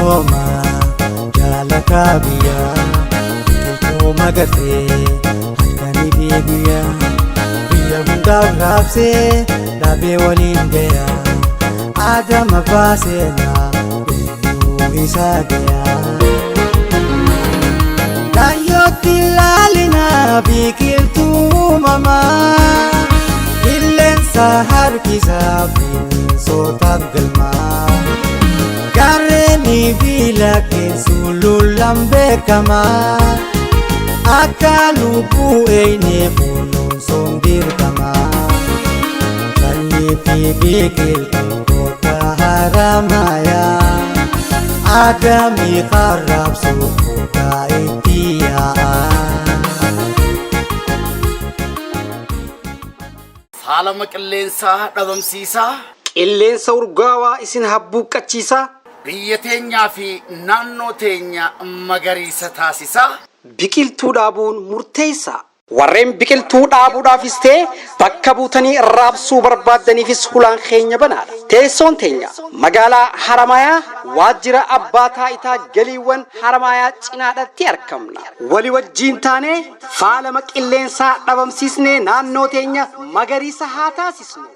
misooma jaalaka biyya biqiltuu magartee halkanii fi guyyaa biyya hundaaf raabsee dhaabee waliin gaya Adama baaseena eenyuu isaa gaya Daayyooti laalina biqiltuu mamaa Illeensa harkisaa bineensootaaf galmaa Gaarreni bilakkeen sulullaan beekamaa Akka lubbuu eenyee kunuunsuun dirqamaa Sanyii fi biqiltuu goota haramayaa Adamii harraabsuuf gogaa itti yaa'aa Faalama qilleensaa dhabamsiisaa qilleensa urgaawaa isin habbuuqqachiisaa biyya teenyaa fi naannoo teenya magariisa taasisaa biqiltuu dhaabuun murteessaa warreen biqiltuu dhaabuudhaafis ta'e bakka buutanii raabsuu barbaaddaniifis hulaan keenya banaadha teessoon teenya magaalaa Haramayaa waajjira abbaa taa'itaa galiiwwan Haramayaa cinaadhatti argamna walii wajjiin taanee faalama qilleensaa dhabamsiisnee naannoo teenya magariisa haa taasisnu